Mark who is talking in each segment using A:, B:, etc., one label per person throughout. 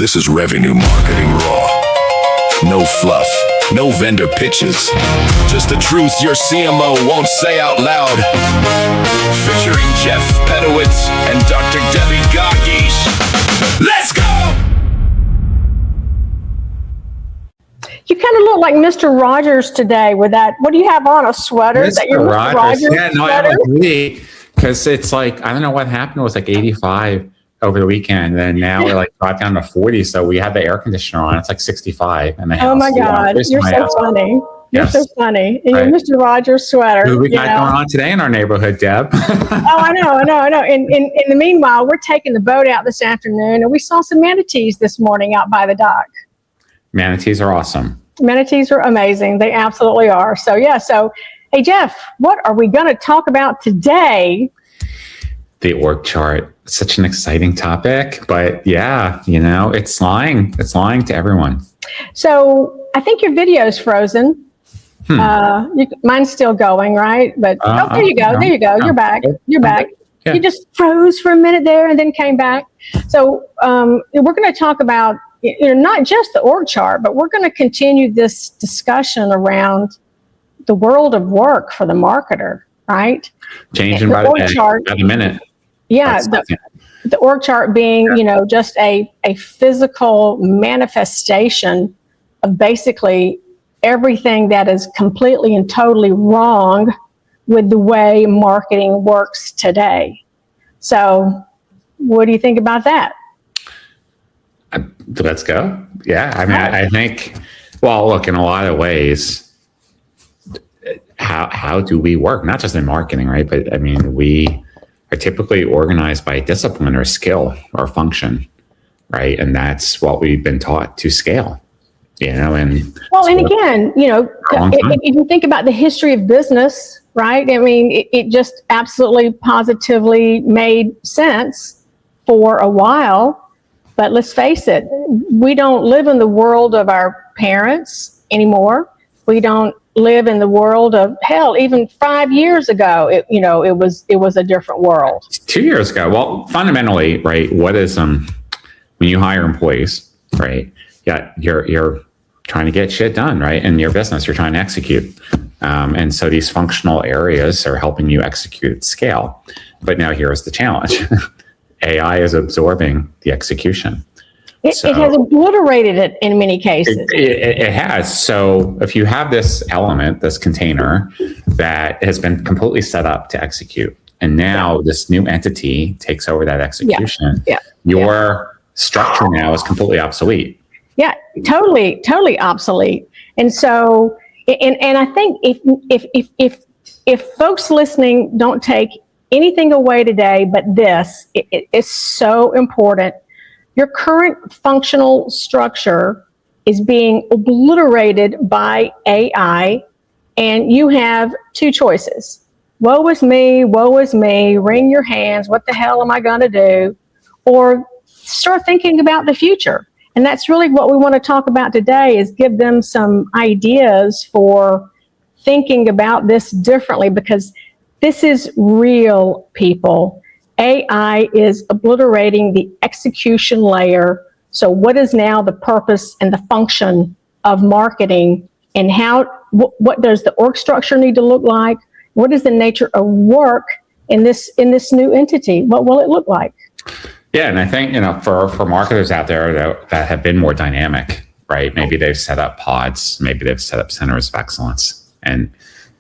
A: This is revenue marketing raw. No fluff, no vendor pitches. Just the truth your CMO won't say out loud. Featuring Jeff Pedowitz and Dr. Debbie Qaqish. Let's go!
B: You kind of look like Mr. Rogers today with that. What do you have on? A sweater? Is that your Mr. Rogers
C: yeah, no,
B: sweater?
C: I agree. Because it's like, I don't know what happened. It was like 85 over the weekend. And now we're like dropped down to 40. So we have the air conditioner on. It's like 65 in the house.
B: Oh my God. You're so funny. You're so funny. And your Mr. Rogers sweater.
C: What we got going on today in our neighborhood, Deb?
B: Oh, I know. In the meanwhile, we're taking the boat out this afternoon, and we saw some manatees this morning out by the dock.
C: Manatees are awesome.
B: Manatees are amazing. They absolutely are. So, yeah. So, hey, Jeff, what are we going to talk about today?
C: The org chart. Such an exciting topic, but yeah, you know, it's lying. It's lying to everyone. So I think your video's frozen. Mine's still going, right? But there you go. There you go. You're back. You're back. Yeah. You just froze for a minute there and then came back. So we're going to talk about, not just the org chart, but we're going to continue this discussion around the world of work for the marketer, right? Changing by the minute.
B: Yeah, the org chart being, just a physical manifestation of basically everything that is completely and totally wrong with the way marketing works today. So what do you think about that?
C: Let's go. Yeah, I mean, I think, well, look, in a lot of ways, how do we work? Not just in marketing, right? But I mean, we are typically organized by discipline or skill or function, right? And that's what we've been taught to scale, and
B: again, if you think about the history of business, right? I mean, it just absolutely positively made sense for a while, but let's face it, we don't live in the world of our parents anymore. We don't live in the world of, hell, even 5 years ago, it was a different world.
C: 2 years ago. Well, fundamentally, right, what is, when you hire employees, right, yeah, you're trying to get shit done, right? In your business, you're trying to execute. And so these functional areas are helping you execute at scale. But now here's the challenge. AI is absorbing the execution.
B: It has obliterated it in many cases.
C: It has. So if you have this element, this container that has been completely set up to execute, and now this new entity takes over that execution, your structure now is completely obsolete. Yeah,
B: totally obsolete. And so, and I think if folks listening don't take anything away today, but this, it is so important. Your current functional structure is being obliterated by AI, and you have two choices. Woe is me, wring your hands, what the hell am I going to do? Or start thinking about the future. And that's really what we want to talk about today, is give them some ideas for thinking about this differently, because this is real, people. AI is obliterating the execution layer. So what is now the purpose and the function of marketing, and what does the org structure need to look like? What is the nature of work in this new entity? What will it look like?
C: Yeah, and I think, for marketers out there that have been more dynamic, right? Maybe they've set up pods, maybe they've set up centers of excellence, and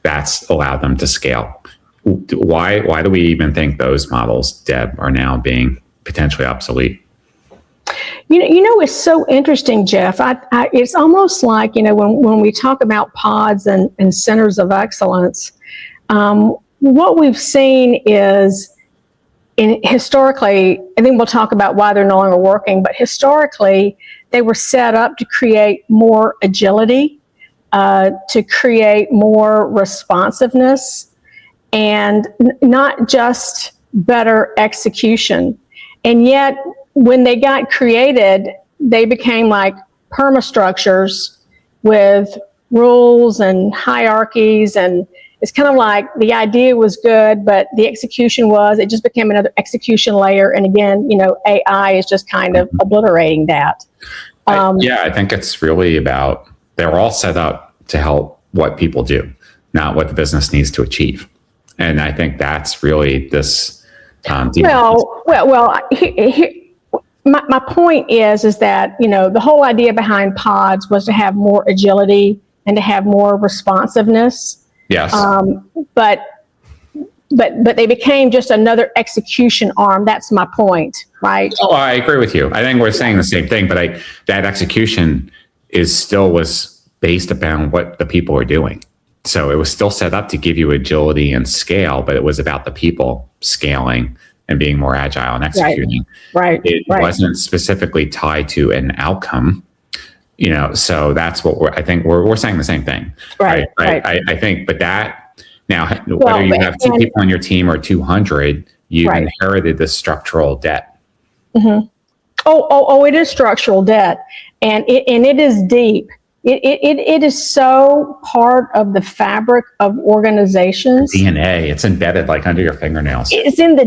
C: that's allowed them to scale. Why do we even think those models, Deb, are now being potentially obsolete?
B: It's so interesting, Jeff. It's almost like, when we talk about pods and centers of excellence, what we've seen is, historically, and then we'll talk about why they're no longer working, but historically, they were set up to create more agility, to create more responsiveness, and not just better execution. And yet, when they got created, they became like permastructures with rules and hierarchies, and it's kind of like the idea was good, but the execution it just became another execution layer. And again, AI is just kind of obliterating that.
C: I think it's really about, they're all set up to help what people do, not what the business needs to achieve. And I think that's really this. My point is that, the whole idea behind pods was to have more agility and to have more responsiveness. Yes.
B: But they became just another execution arm. That's my point, right?
C: Oh, I agree with you. I think we're saying the same thing, but that execution was based upon what the people are doing. So it was still set up to give you agility and scale, but it was about the people scaling and being more agile and executing.
B: Right.
C: It wasn't specifically tied to an outcome. So that's what I think we're saying the same thing.
B: Right.
C: I think, but that now, whether you have 2 people on your team or 200, you've inherited this structural debt.
B: Mm-hmm. Oh, it is structural debt, and it is deep. It is so part of the fabric of organizations.
C: DNA, it's embedded like under your fingernails.
B: It's in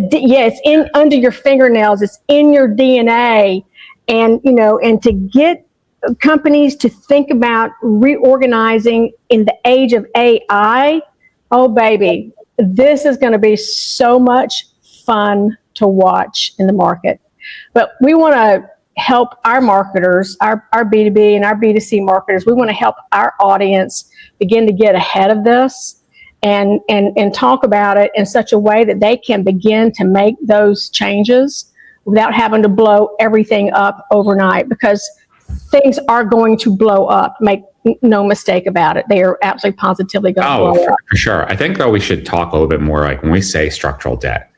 B: under your fingernails. It's in your DNA, and to get companies to think about reorganizing in the age of AI. Oh, baby, this is going to be so much fun to watch in the market. But we want to help our marketers, our B2B and our B2C marketers. We want to help our audience begin to get ahead of this and talk about it in such a way that they can begin to make those changes without having to blow everything up overnight, because things are going to blow up. Make no mistake about it. They are absolutely positively going to blow up.
C: For sure. I think, though, we should talk a little bit more, like when we say structural debt,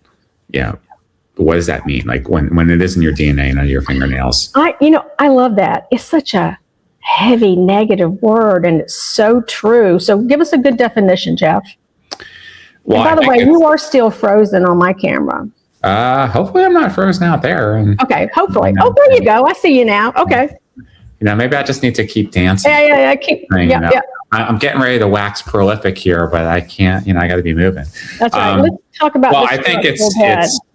C: what does that mean? Like when it is in your DNA and under your fingernails?
B: I love that. It's such a heavy negative word, and it's so true. So give us a good definition, Jeff. Well, and by the way, you are still frozen on my camera.
C: Hopefully I'm not frozen out there.
B: Okay, hopefully. Oh, there you go. I see you now. Okay.
C: Maybe I just need to keep dancing.
B: Yeah.
C: I'm getting ready to wax prolific here, but I can't, I got to be moving.
B: That's right. Let's talk about
C: Well, I think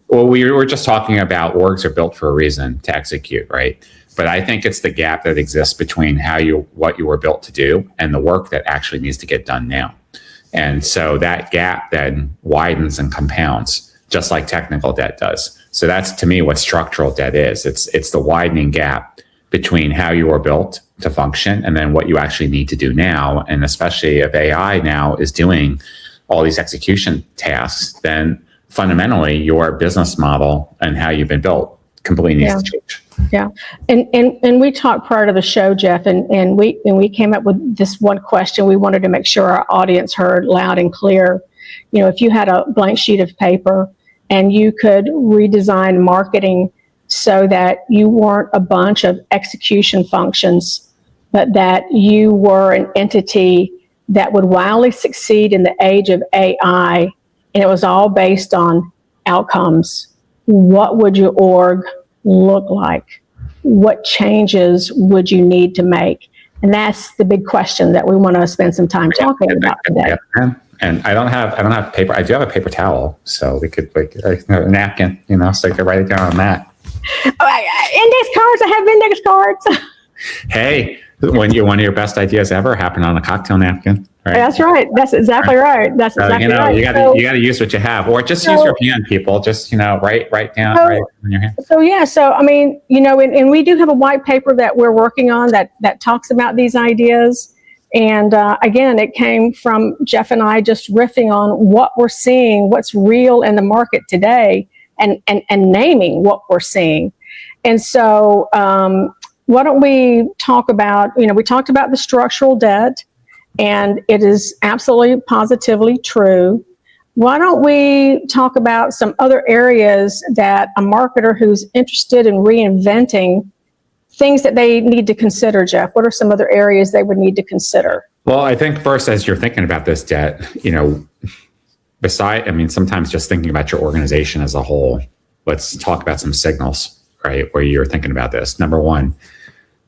C: we were just talking about orgs are built for a reason, to execute, right? But I think it's the gap that exists between what you were built to do and the work that actually needs to get done now. And so that gap then widens and compounds, just like technical debt does. So that's, to me, what structural debt is. It's the widening gap between how you were built to function and then what you actually need to do now. And especially if AI now is doing all these execution tasks, then fundamentally your business model and how you've been built completely needs to change.
B: Yeah. And we talked prior to the show, Jeff, and we came up with this one question we wanted to make sure our audience heard loud and clear. If you had a blank sheet of paper and you could redesign marketing so that you weren't a bunch of execution functions, but that you were an entity that would wildly succeed in the age of AI, and it was all based on outcomes, what would your org look like? What changes would you need to make? And that's the big question that we want to spend some time talking about today.
C: And I don't have paper. I do have a paper towel, so we could a napkin, so you could write it down on that.
B: Index cards. I have index cards.
C: Hey, one of your best ideas ever happened on a cocktail napkin. Right?
B: That's right. That's exactly right. That's exactly right.
C: You got to use what you have, or just use your hand, people. Just write down right in your hand.
B: So I mean, and we do have a white paper that we're working on that talks about these ideas. And again, it came from Jeff and I just riffing on what we're seeing, what's real in the market today, and naming what we're seeing. And so why don't we talk about, we talked about the structural debt, and it is absolutely positively true. Why don't we talk about some other areas that a marketer who's interested in reinventing things that they need to consider, Jeff? What are some other areas they would need to consider?
C: Well, I think first, as you're thinking about this debt, sometimes just thinking about your organization as a whole, let's talk about some signals, right? Where you're thinking about this. Number one,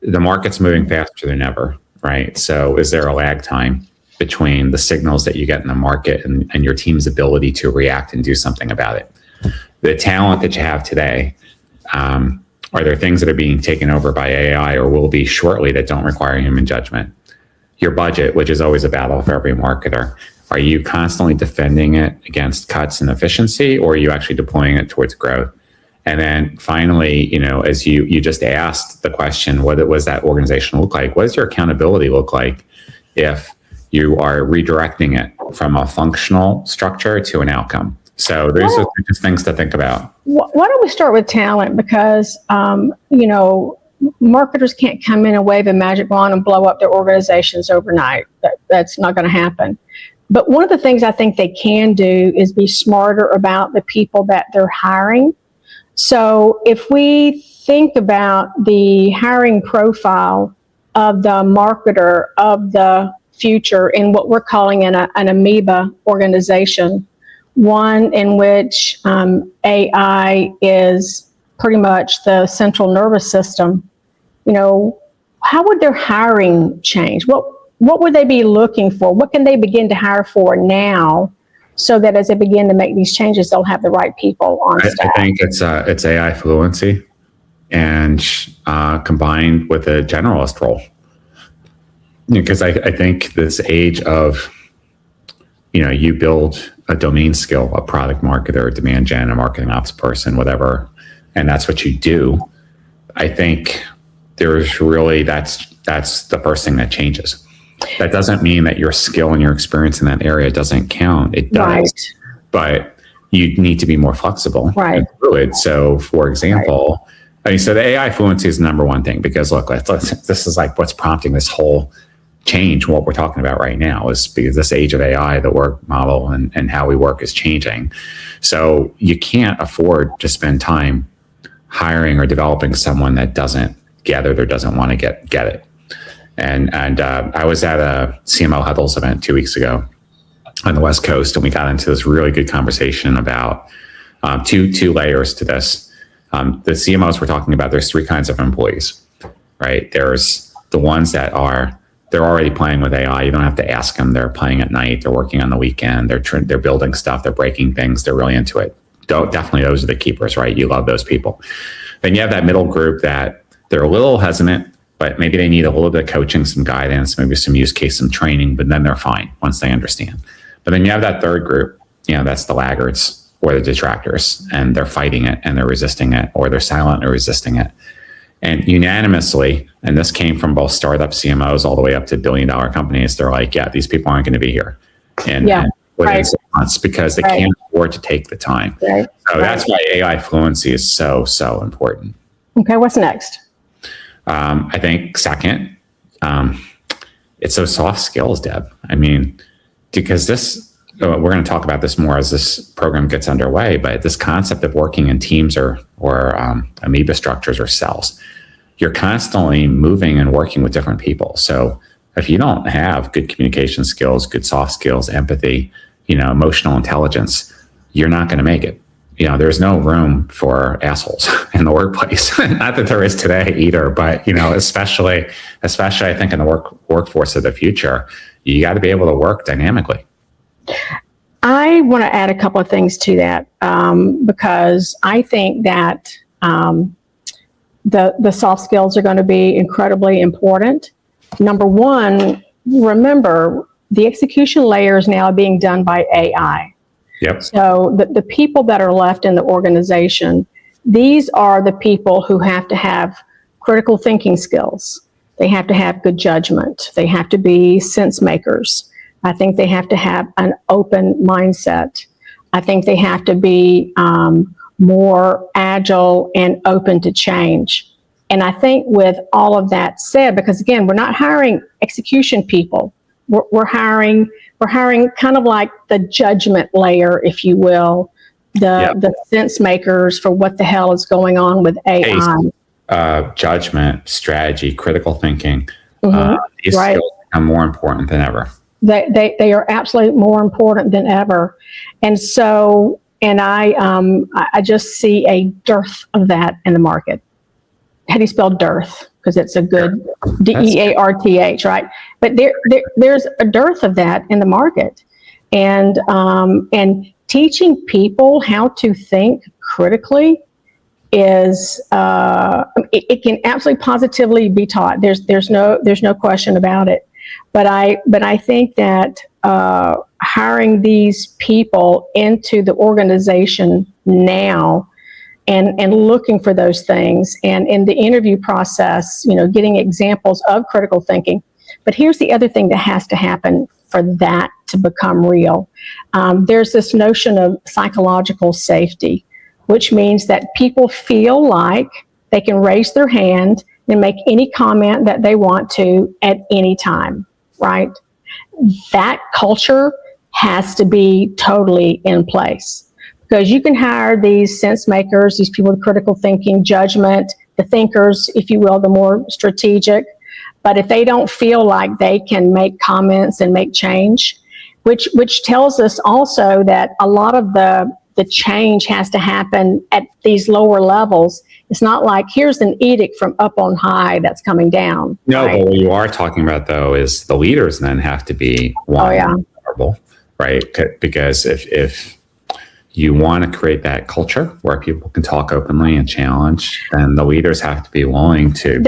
C: the market's moving faster than ever, right? So is there a lag time? between the signals that you get in the market and your team's ability to react and do something about it. The talent that you have today, are there things that are being taken over by AI or will be shortly that don't require human judgment? Your budget, which is always a battle for every marketer, are you constantly defending it against cuts and efficiency, or are you actually deploying it towards growth? And then finally, as you just asked the question, what does that organization look like? What does your accountability look like if you are redirecting it from a functional structure to an outcome? So there's just things to think about.
B: Why don't we start with talent? Because, marketers can't come in and wave a magic wand and blow up their organizations overnight. That's not going to happen. But one of the things I think they can do is be smarter about the people that they're hiring. So if we think about the hiring profile of the marketer of the future in what we're calling an Amoeba Organization, one in which AI is pretty much the central nervous system, how would their hiring change? What would they be looking for? What can they begin to hire for now so that as they begin to make these changes, they'll have the right people on staff?
C: I think it's AI fluency and combined with a generalist role. Because I think this age of, you build a domain skill, a product marketer, a demand gen, a marketing ops person, whatever, and that's what you do. I think there's really, that's the first thing that changes. That doesn't mean that your skill and your experience in that area doesn't count. It does, right. But you need to be more flexible and fluid. So, for example, so the AI fluency is the number one thing, because look, this is like what's prompting this whole change. What we're talking about right now is because this age of AI, the work model and how we work is changing. So you can't afford to spend time hiring or developing someone that doesn't get it or doesn't want to get it. And I was at a CMO Huddles event 2 weeks ago on the West Coast, and we got into this really good conversation about two layers to this. The CMOs were talking about there's three kinds of employees, right? There's the ones that they're already playing with AI. You don't have to ask them. They're playing at night. They're working on the weekend. They're building stuff. They're breaking things. They're really into it. Definitely those are the keepers, right? You love those people. Then you have that middle group that they're a little hesitant, but maybe they need a little bit of coaching, some guidance, maybe some use case, some training, but then they're fine once they understand. But then you have that third group, that's the laggards or the detractors, and they're fighting it and they're resisting it, or they're silently resisting it. And unanimously, and this came from both startup CMOs all the way up to billion-dollar companies, they're like, yeah, these people aren't going to be here and within 6 months because they can't afford to take the time. So that's why AI fluency is so, so important.
B: Okay, what's next?
C: I think second, it's those soft skills, Deb. I mean, because we're going to talk about this more as this program gets underway, but this concept of working in teams or amoeba structures or cells, you're constantly moving and working with different people. So if you don't have good communication skills, good soft skills, empathy, emotional intelligence, you're not going to make it. There's no room for assholes in the workplace. Not that there is today either, but especially I think in the workforce of the future, you got to be able to work dynamically.
B: I want to add a couple of things to that because I think that the soft skills are going to be incredibly important. Number one, remember the execution layer is now being done by AI.
C: Yep.
B: So the people that are left in the organization, these are the people who have to have critical thinking skills. They have to have good judgment. They have to be sense makers. I think they have to have an open mindset. I think they have to be more agile and open to change. And I think with all of that said, because again, we're not hiring execution people. We're hiring kind of like the judgment layer, if you will, the sense makers for what the hell is going on with AI.
C: Judgment, strategy, critical thinking. These skills become more important than ever.
B: They are absolutely more important than ever. And so, I just see a dearth of that in the market. How do you spell dearth? because it's a good DEARTH, right? But there's a dearth of that in the market, and teaching people how to think critically is it can absolutely positively be taught. There's no question about it. But I think that hiring these people into the organization now and looking for those things, and in the interview process, getting examples of critical thinking. But here's the other thing that has to happen for that to become real. There's this notion of psychological safety, which means that people feel like they can raise their hand and make any comment that they want to at any time, right? That culture has to be totally in place. Because you can hire these sense makers, these people with critical thinking, judgment, the thinkers, if you will, the more strategic. But if they don't feel like they can make comments and make change, which tells us also that a lot of the change has to happen at these lower levels. It's not like here's an edict from up on high that's coming down.
C: No,
B: right?
C: But what you are talking about, though, is the leaders then have to be vulnerable, right? Because if you want to create that culture where people can talk openly and challenge, then the leaders have to be willing to.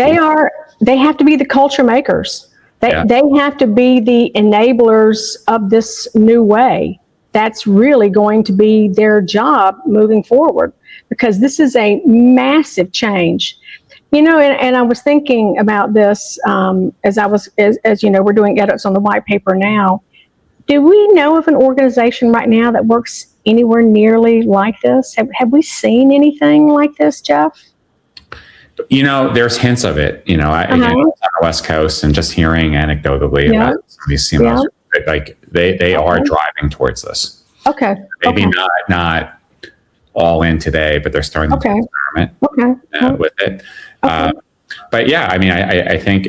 B: They have to be the culture makers. They have to be the enablers of this new way. That's really going to be their job moving forward, because this is a massive change. And I was thinking about this as you know, we're doing edits on the white paper now. Do we know of an organization right now that works anywhere nearly like this? Have we seen anything like this, Jeff?
C: There's hints of it. Again, on the West Coast, and just hearing anecdotally about some of these CMOs, like they are driving towards this. Okay. Maybe not all in today, but they're starting to experiment with it. But yeah, I think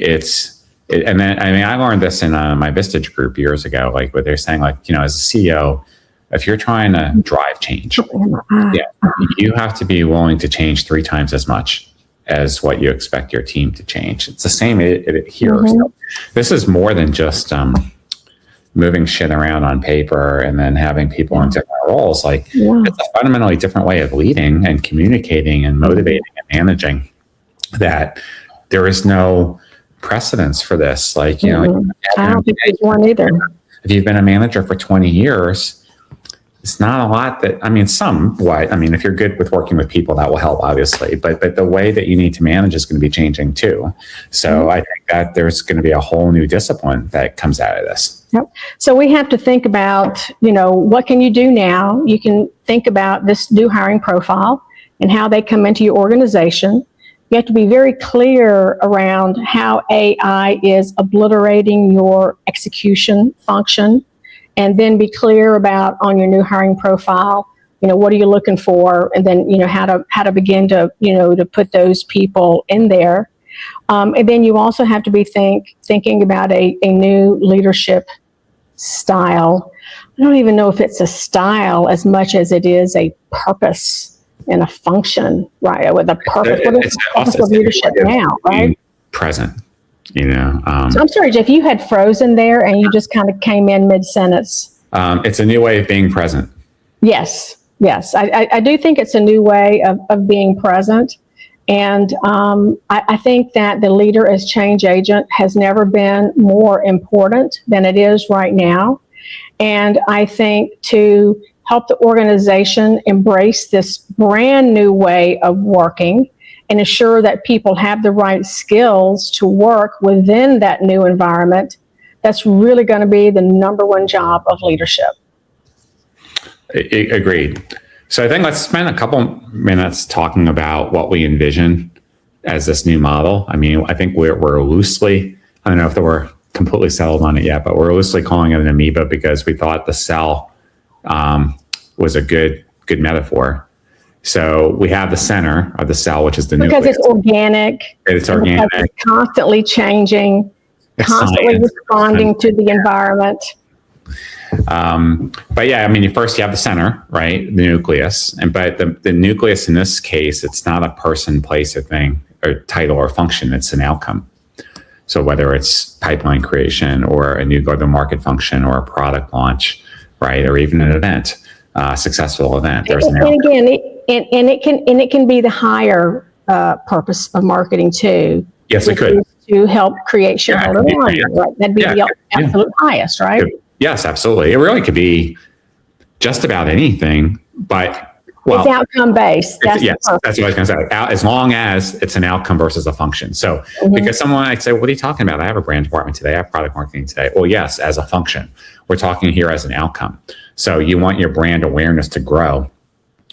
C: and then I learned this in my Vistage group years ago, like what they're saying, like, as a CEO, if you're trying to drive change, you have to be willing to change 3 times as much as what you expect your team to change. It's the same here. Mm-hmm. So this is more than just moving shit around on paper and then having people in different roles. Like it's a fundamentally different way of leading and communicating and motivating and managing, that there is no precedence for this. Like, I don't think there's one either. If you've been a manager for 20 years, it's not a lot that, if you're good with working with people, that will help, obviously. But the way that you need to manage is going to be changing too. So I think that there's going to be a whole new discipline that comes out of this.
B: Yep. So we have to think about, what can you do now? You can think about this new hiring profile and how they come into your organization. You have to be very clear around how AI is obliterating your execution function. And then be clear about, on your new hiring profile, what are you looking for? And then, how to begin to, to put those people in there. And then you also have to be thinking about a new leadership style. I don't even know if it's a style as much as it is a purpose and a function, right? With a purpose. What is the purpose of leadership now, right?
C: Present.
B: So I'm sorry, Jeff, you had frozen there and you just kind of came in mid-sentence.
C: It's a new way of being present.
B: Yes. I do think it's a new way of being present. And I think that the leader as change agent has never been more important than it is right now. And I think to help the organization embrace this brand new way of working and ensure that people have the right skills to work within that new environment, that's really going to be the number one job of leadership.
C: Agreed. So I think let's spend a couple minutes talking about what we envision as this new model. I think we're loosely, I don't know if we're completely settled on it yet, but we're loosely calling it an amoeba because we thought the cell was a good metaphor. So we have the center of the cell, which is the nucleus.
B: Because it's organic.
C: It's organic.
B: It's constantly changing, constantly responding to the environment.
C: But yeah, first you have the center, right? The nucleus. But the nucleus in this case, it's not a person, place, or thing. a title or function, it's an outcome. So whether it's pipeline creation or a new go-to-market function or a product launch, right, or even an event, successful event, there's an outcome.
B: And again, it can be the higher purpose of marketing too.
C: Yes, it could.
B: To help create shareholder value, right? That'd be the absolute highest, right?
C: Yes, absolutely. It really could be just about anything, but
B: it's outcome based.
C: That's what I was going to say. As long as it's an outcome versus a function. So, because someone might say, "What are you talking about? I have a brand department today. I have product marketing today." Well, yes, as a function. We're talking here as an outcome. So, you want your brand awareness to grow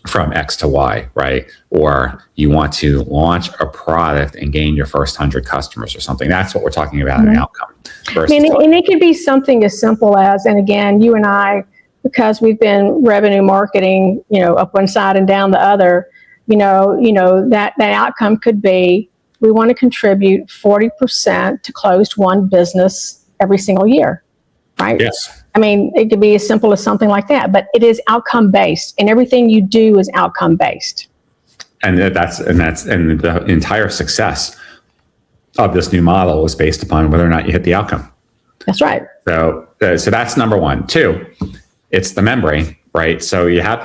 C: from X to Y, right? Or you want to launch a product and gain your first 100 customers or something. That's what we're talking about, an outcome.
B: And it could be something as simple as, and again, you and I, because we've been revenue marketing, up one side and down the other, that outcome could be, we want to contribute 40% to closed won business every single year, right?
C: Yes.
B: I mean, it could be as simple as something like that, but it is outcome based, and everything you do is outcome based.
C: And the entire success of this new model is based upon whether or not you hit the outcome.
B: That's right.
C: So that's number one. Two, it's the membrane, right? So you have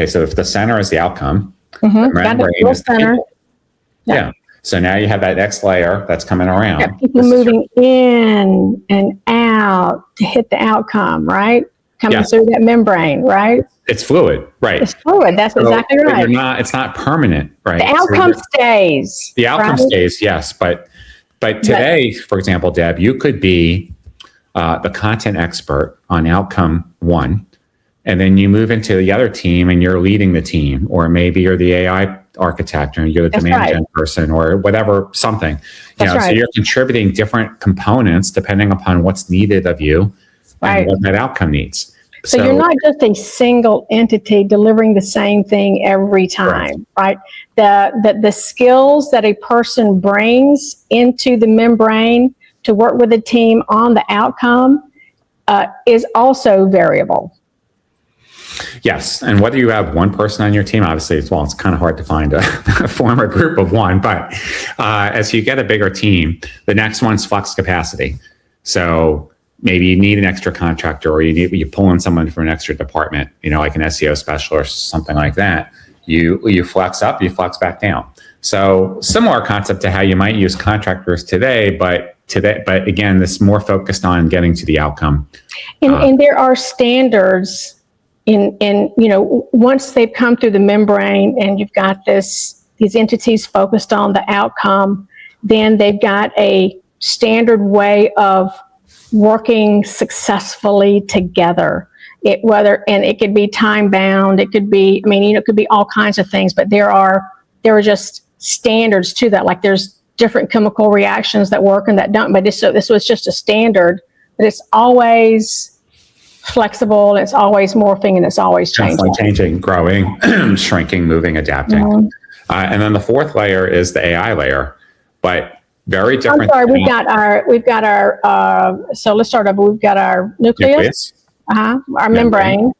C: so if the center is the outcome, the membrane is the people. Yeah. So now you have that next layer that's coming around.
B: Yeah, people moving in and out to hit the outcome, right? Coming through that membrane, right?
C: It's fluid, right?
B: It's fluid. That's exactly right.
C: It's not permanent, right?
B: The outcome stays.
C: The outcome stays, yes. But today, for example, Deb, you could be the content expert on outcome one, and then you move into the other team and you're leading the team, or maybe you're the AI architect or you're the demand gen person or whatever, something. So you're contributing different components depending upon what's needed of you and what that outcome needs.
B: So you're not just a single entity delivering the same thing every time, right? The skills that a person brings into the membrane to work with a team on the outcome is also variable.
C: Yes, and whether you have one person on your team, obviously, it's kind of hard to find a former group of one, but as you get a bigger team, the next one's flex capacity. So maybe you need an extra contractor, or you pull in someone from an extra department, like an SEO specialist, something like that. You flex up, you flex back down. So similar concept to how you might use contractors today, but again, this more focused on getting to the outcome.
B: And there are standards once they've come through the membrane and you've got these entities focused on the outcome, then they've got a standard way of working successfully together. It could be time bound, it could be, it could be all kinds of things, but there are just standards to that. Like there's different chemical reactions that work and that don't, but this was just a standard, but it's always flexible, it's always morphing, and it's always changing,
C: growing, shrinking, moving, adapting. And then the fourth layer is the AI layer, but very different.
B: I'm sorry, we've got our so let's start over. We've got our nucleus. Our membrane.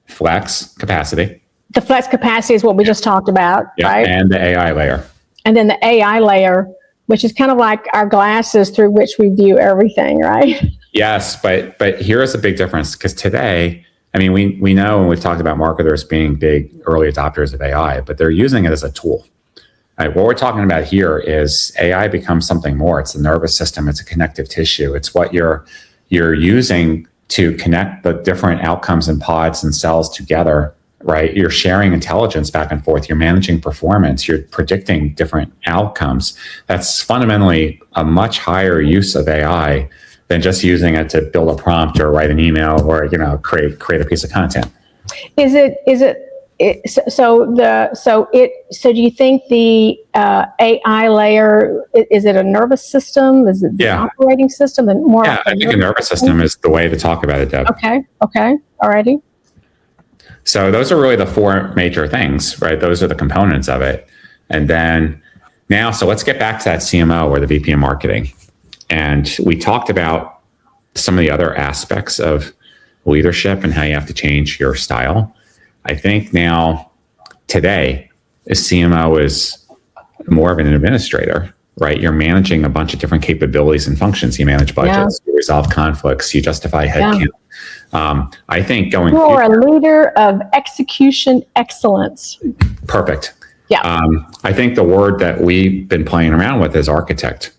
C: Flex capacity.
B: The flex capacity is what we just talked about, right?
C: And the AI layer. And
B: then the AI layer, which is kind of like our glasses through which we view everything, right?
C: Yes, but here's a big difference, because today, we know, and we've talked about marketers being big early adopters of AI, but they're using it as a tool. Right? What we're talking about here is AI becomes something more. It's the nervous system. It's a connective tissue. It's what you're using to connect the different outcomes and pods and cells together, right? You're sharing intelligence back and forth. You're managing performance. You're predicting different outcomes. That's fundamentally a much higher use of AI than just using it to build a prompt or write an email or create a piece of content.
B: So do you think the AI layer, is it a nervous system? Is it the operating system?
C: I think a nervous system is the way to talk about it, Deb.
B: Okay, alrighty.
C: So those are really the four major things, right? Those are the components of it. And then so let's get back to that CMO or the VP of marketing. And we talked about some of the other aspects of leadership and how you have to change your style. I think now, today, a CMO is more of an administrator, right? You're managing a bunch of different capabilities and functions. You manage budgets, you resolve conflicts, you justify headcount. I think going
B: You're a leader of execution excellence.
C: Perfect.
B: Yeah.
C: I think the word that we've been playing around with is architect,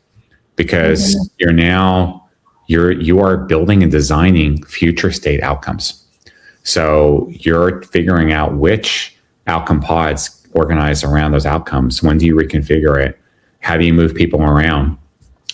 C: because you are building and designing future state outcomes. So you're figuring out which outcome pods organize around those outcomes. When do you reconfigure it? How do you move people around?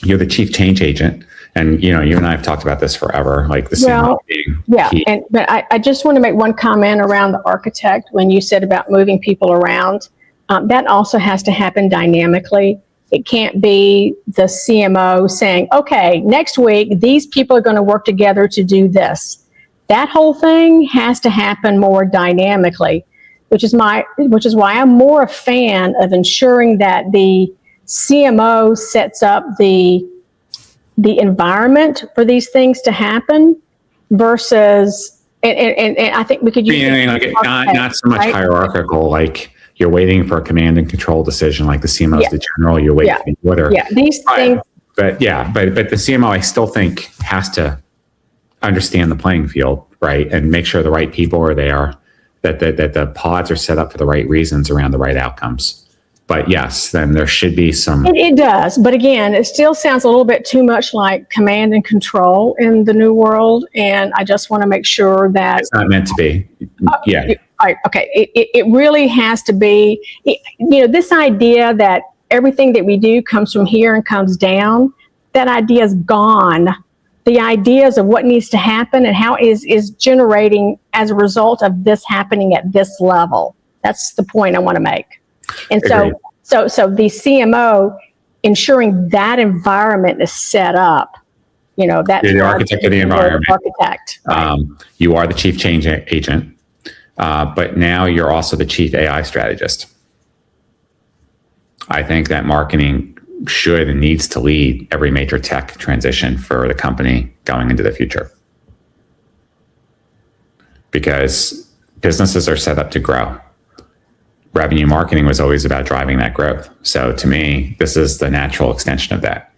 C: You're the chief change agent. And, you and I have talked about this forever, like the CMO being key.
B: But I just want to make one comment around the architect. When you said about moving people around, that also has to happen dynamically. It can't be the CMO saying, okay, next week, these people are going to work together to do this. That whole thing has to happen more dynamically, which is why I'm more a fan of ensuring that the CMO sets up the environment for these things to happen versus, and I think we could use
C: not so much hierarchical, like you're waiting for a command and control decision, like the CMO is the general, you're waiting for the order.
B: Yeah, these things.
C: But the CMO, I still think, has to understand the playing field, right? And make sure the right people are there, that the pods are set up for the right reasons around the right outcomes. But yes, then there should be some.
B: It does. But again, it still sounds a little bit too much like command and control in the new world. And I just want to make sure that
C: it's not meant to be.
B: Right. Okay. It really has to be, this idea that everything that we do comes from here and comes down, that idea is gone. The ideas of what needs to happen and how is generating as a result of this happening at this level. That's the point I want to make. And so the CMO ensuring that environment is set up, that's
C: you're the architect of the environment.
B: Architect. Right.
C: You are the chief change agent, but now you're also the chief AI strategist. I think that marketing should and needs to lead every major tech transition for the company going into the future, because businesses are set up to grow. Revenue marketing was always about driving that growth. So to me, this is the natural extension of that.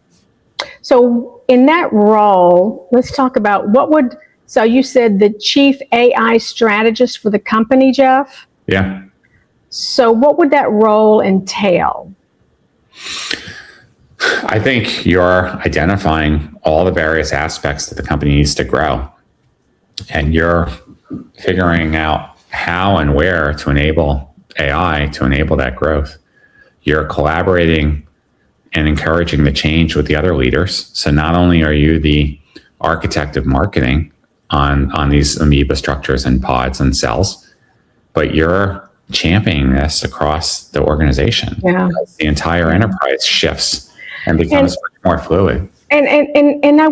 C: So
B: in that role, let's talk about so you said the chief AI strategist for the company, Jeff?
C: Yeah.
B: So what would that role entail?
C: I think you're identifying all the various aspects that the company needs to grow, and you're figuring out how and where to enable AI to enable that growth. You're collaborating and encouraging the change with the other leaders. So not only are you the architect of marketing on these amoeba structures and pods and cells, but you're championing this across the organization. Yeah. The entire enterprise shifts and becomes much more fluid.
B: And I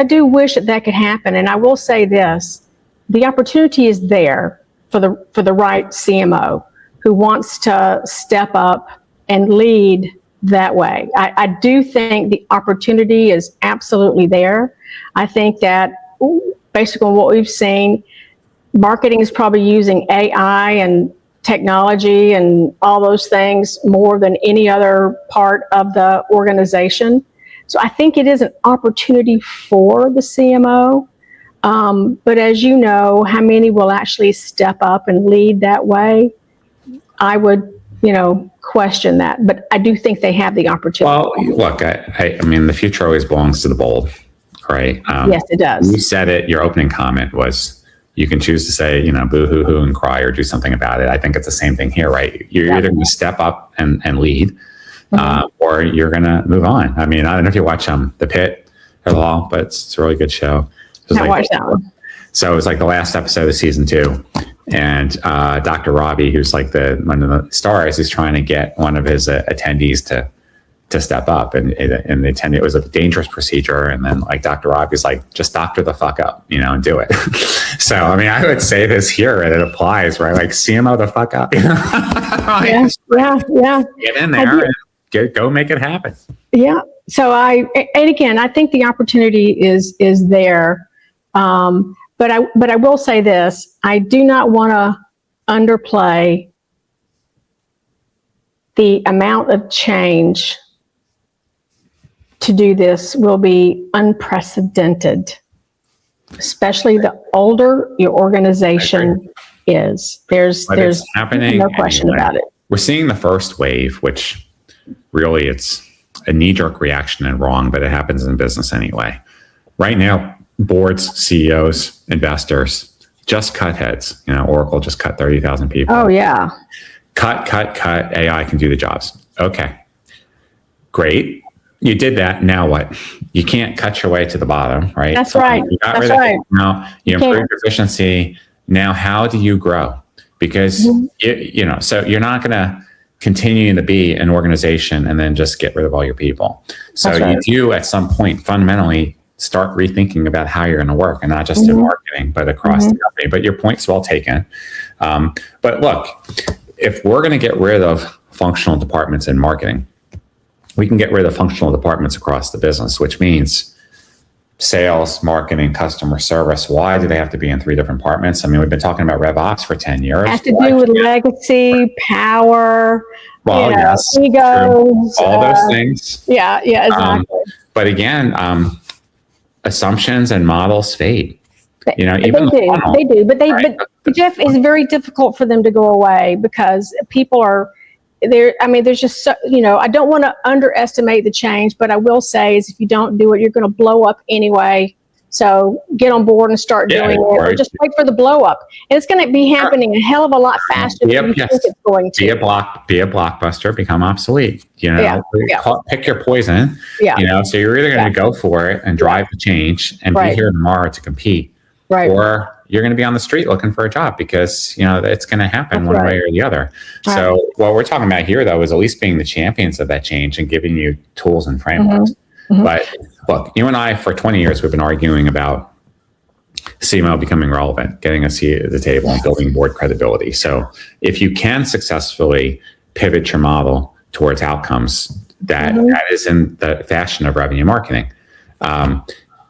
B: do wish that could happen. And I will say this, the opportunity is there for the right CMO who wants to step up and lead that way. I do think the opportunity is absolutely there. I think that based on what we've seen, marketing is probably using AI and technology and all those things more than any other part of the organization. So I think it is an opportunity for the CMO. But as you know, how many will actually step up and lead that way? I would, question that. But I do think they have the opportunity.
C: Well, look, I mean, the future always belongs to the bold, right?
B: Yes, it does.
C: You said it. Your opening comment was you can choose to say, boo hoo hoo and cry or do something about it. I think it's the same thing here, right? You're either going to step up and lead, or you're going to move on. I mean, I don't know if you watch The Pit at all, but it's a really good show.
B: I watched that one.
C: So it was like the last episode of season 2, and Dr. Robbie, who's like one of the stars, is trying to get one of his attendees to step up, and the attendee, it was a dangerous procedure, and then like Dr. Robbie's like, just doctor the fuck up, and do it. So I mean, I would say this here, and it applies, right? Like CMO the fuck up.
B: Yeah.
C: Get in there and go make it happen.
B: Yeah. So and again, I think the opportunity is there. But I will say this, I do not want to underplay the amount of change to do this will be unprecedented, especially the older your organization is. There's
C: happening
B: no question
C: anyway.
B: about it.
C: We're seeing the first wave, which really it's a knee-jerk reaction and wrong, but it happens in business anyway. Right now, boards, CEOs, investors just cut heads. Oracle just cut 30,000 people.
B: Oh, yeah.
C: Cut. AI can do the jobs. Okay. Great. You did that. Now what? You can't cut your way to the bottom, right?
B: That's right.
C: You got rid of it. Now you improve your efficiency. Now, how do you grow? Because, so you're not going to continue to be an organization and then just get rid of all your people. So you do at some point fundamentally start rethinking about how you're going to work, and not just in marketing, but across the company. But your point's well taken. But look, if we're going to get rid of functional departments in marketing, we can get rid of functional departments across the business, which means sales, marketing, customer service. Why do they have to be in 3 different departments? I mean, we've been talking about RevOps for 10 years.
B: It has to do with legacy, power,
C: egos, all those things.
B: Yeah, exactly.
C: But again, assumptions and models fade. Even
B: they do. But Jeff, it's very difficult for them to go away because people are there. I mean, there's just I don't want to underestimate the change, but I will say is if you don't do it, you're going to blow up anyway. So get on board and start doing it, or just wait for the blow up. And it's going to be happening a hell of a lot faster than you think it's going to.
C: Be a blockbuster, become obsolete. Pick your poison. So you're either going to go for it and drive the change and be here tomorrow to compete, or you're going to be on the street looking for a job because it's going to happen one way or the other. So what we're talking about here, though, is at least being the champions of that change and giving you tools and frameworks. But look, you and I, for 20 years, we've been arguing about CMO becoming relevant, getting a seat at the table and building board credibility. So if you can successfully pivot your model towards outcomes, that is in the fashion of revenue marketing.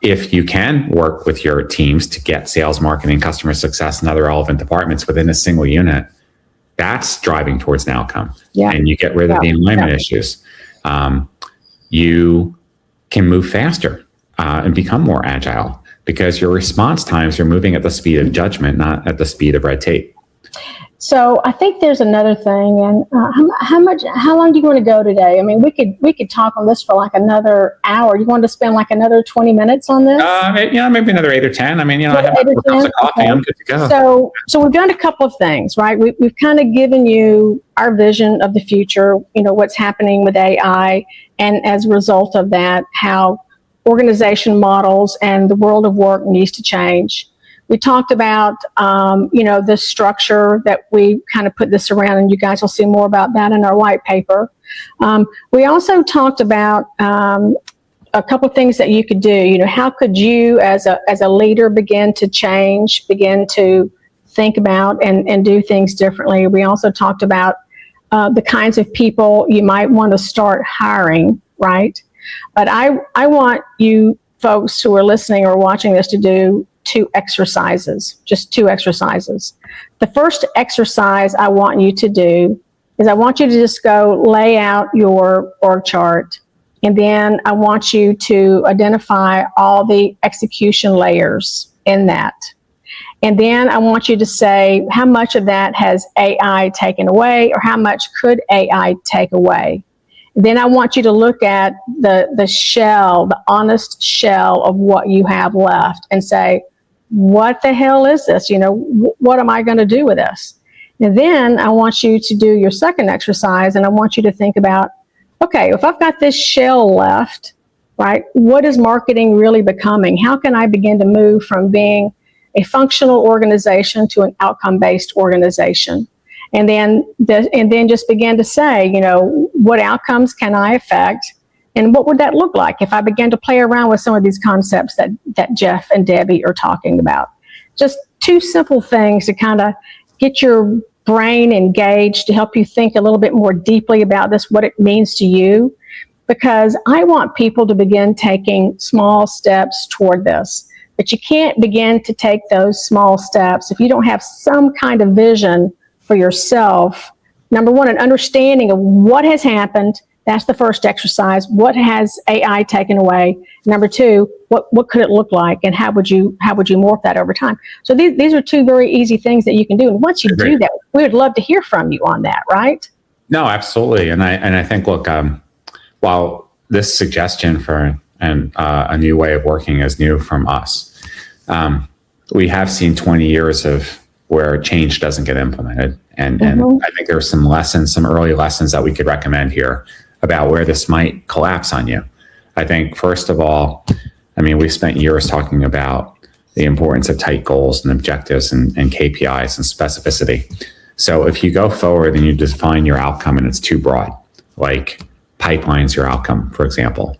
C: If you can work with your teams to get sales, marketing, customer success, and other relevant departments within a single unit, that's driving towards an outcome. And you get rid of the alignment issues. You can move faster and become more agile because your response times are moving at the speed of judgment, not at the speed of red tape.
B: So I think there's another thing, and how long do you want to go today? I mean, we could talk on this for like another hour. You want to spend like another 20 minutes on this?
C: Maybe another 8 or 10. I mean, I have a cup of coffee. I'm good to go.
B: So we've done a couple of things, right? We've kind of given you our vision of the future, what's happening with AI, and as a result of that, how organization models and the world of work needs to change. We talked about, the structure that we kind of put this around, and you guys will see more about that in our white paper. We also talked about a couple of things that you could do. How could you, as a leader, begin to change, begin to think about and do things differently. We also talked about the kinds of people you might want to start hiring, right? But I want you folks who are listening or watching this to do 2 exercises, just 2 exercises. The first exercise I want you to do is I want you to just go lay out your org chart, and then I want you to identify all the execution layers in that. And then I want you to say how much of that has AI taken away, or how much could AI take away. Then I want you to look at the shell, the honest shell of what you have left, and say, what the hell is this? What am I going to do with this? And then I want you to do your second exercise, and I want you to think about, okay, if I've got this shell left, right, what is marketing really becoming? How can I begin to move from being a functional organization to an outcome-based organization? And then just begin to say, what outcomes can I affect? And what would that look like if I began to play around with some of these concepts that Jeff and Debbie are talking about? Just 2 simple things to kind of get your brain engaged, to help you think a little bit more deeply about this, what it means to you. Because I want people to begin taking small steps toward this. But you can't begin to take those small steps if you don't have some kind of vision for yourself number one, an understanding of what has happened. That's the first exercise. What has AI taken away? Number two, what could it look like, and how would you morph that over time? So these are two very easy things that you can do. And once you do that, we would love to hear from you on that, right? No,
C: absolutely. And I think, look, while this suggestion for a new way of working is new from us, we have seen 20 years of where change doesn't get implemented. And I think there are some early lessons that we could recommend here about where this might collapse on you. I think, first of all, we've spent years talking about the importance of tight goals and objectives and KPIs and specificity. So if you go forward and you define your outcome and it's too broad, like pipeline's your outcome, for example,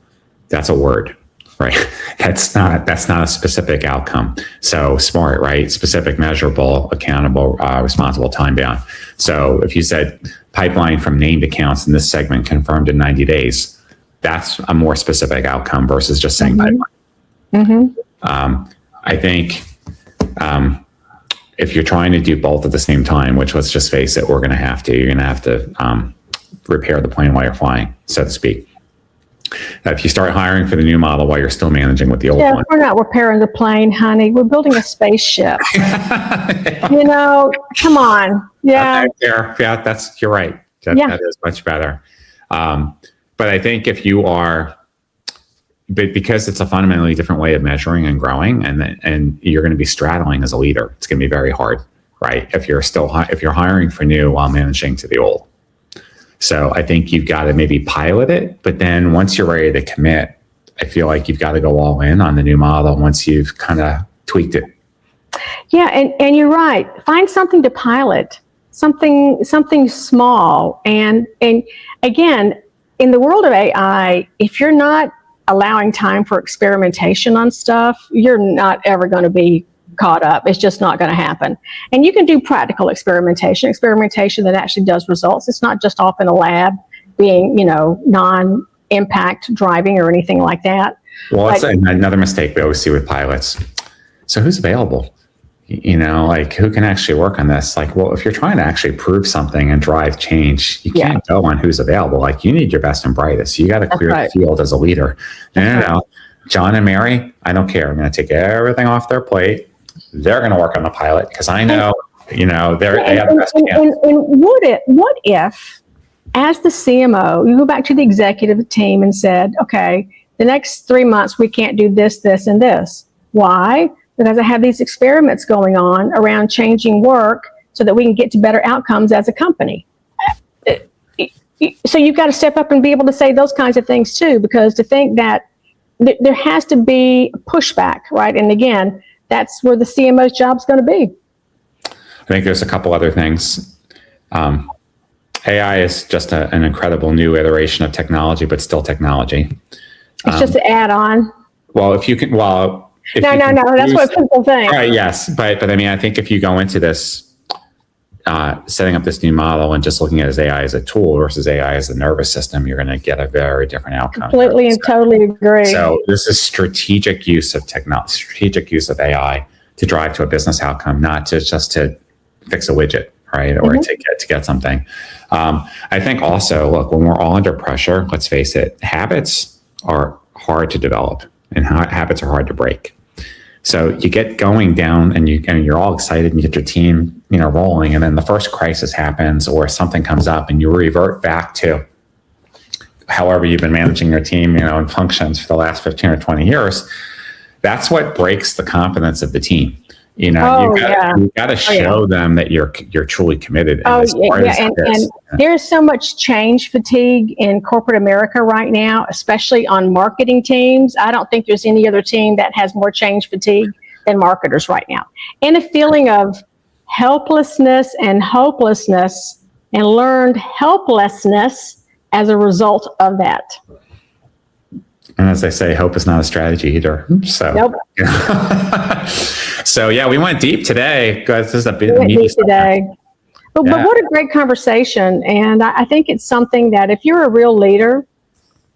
C: that's a word, right? That's not a specific outcome. So SMART, right? Specific, measurable, accountable, responsible, time bound. So if you said pipeline from named accounts in this segment confirmed in 90 days, that's a more specific outcome versus just saying pipeline. I think if you're trying to do both at the same time, which, let's just face it, you're going to have to repair the plane while you're flying, so to speak. If you start hiring for the new model while you're still managing with the old one.
B: We're not repairing the plane, honey. We're building a spaceship. Come on. Yeah.
C: You're right. That is much better. But I think if you are, but because it's a fundamentally different way of measuring and growing, and you're going to be straddling as a leader, it's going to be very hard, right? If you're hiring for new while managing to the old. So I think you've got to maybe pilot it, but then once you're ready to commit, I feel like you've got to go all in on the new model once you've kind of tweaked it.
B: Yeah, and you're right. Find something to pilot, something small. And again, in the world of AI, if you're not allowing time for experimentation on stuff, you're not ever going to be caught up. It's just not going to happen. And you can do practical experimentation that actually does results. It's not just off in a lab being, non-impact driving or anything like that.
C: Well, that's another mistake we always see with pilots. So who's available? Who can actually work on this? Well, if you're trying to actually prove something and drive change, you can't go on who's available. You need your best and brightest. You got to clear the field as a leader. No. John and Mary, I don't care. I'm going to take everything off their plate. They're going to work on the pilot because I know, they have the best chance.
B: And what if, as the CMO, you go back to the executive team and said, okay, the next 3 months we can't do this, this, and this. Why? Because I have these experiments going on around changing work so that we can get to better outcomes as a company. So you've got to step up and be able to say those kinds of things too, because to think that there has to be pushback, right? And again, that's where the CMO's job is going to be.
C: I think there's a couple other things. AI is just an incredible new iteration of technology, but still technology.
B: It's just an add-on.
C: Well, if you can, no,
B: that's what people think.
C: Right, yes. But I think if you go into this, setting up this new model and just looking at AI as a tool versus AI as a nervous system, you're going to get a very different outcome.
B: Completely and totally agree.
C: So this is strategic use of technology, strategic use of AI to drive to a business outcome, not to just to fix a widget, right? Or to get something. I think also, look, when we're all under pressure, let's face it, habits are hard to develop and habits are hard to break. So you get going down and you're all excited and you get your team, rolling, and then the first crisis happens or something comes up and you revert back to however you've been managing your team, and functions for the last 15 or 20 years. That's what breaks the confidence of the team. You got to show them that you're truly committed.
B: And there's so much change fatigue in corporate America right now, especially on marketing teams. I don't think there's any other team that has more change fatigue than marketers right now. And a feeling of helplessness and hopelessness and learned helplessness as a result of that.
C: And as they say, hope is not a strategy either. So,
B: nope.
C: So yeah, we went deep today because this is a bit
B: deep today. But what a great conversation. And I think it's something that if you're a real leader,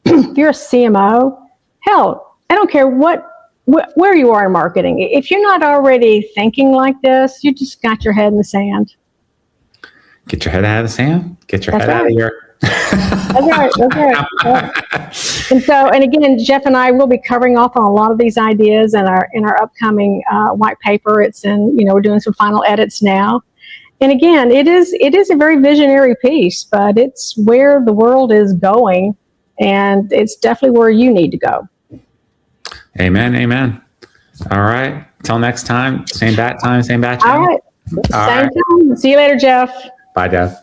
B: if you're a CMO, hell, I don't care where you are in marketing. If you're not already thinking like this, you just got your head in the sand.
C: Get your head out of the sand. Get your
B: That's
C: head out of
B: right.
C: your.
B: That's right. That's right. And so, and again, Jeff and I will be covering off on a lot of these ideas in our upcoming white paper. It's in, we're doing some final edits now. And again, it is a very visionary piece, but it's where the world is going, and it's definitely where you need to go.
C: Amen. Amen. All right. Till next time. Same bat time. Same bat channel.
B: All right. Same time. See you later, Jeff.
C: Bye, Jeff.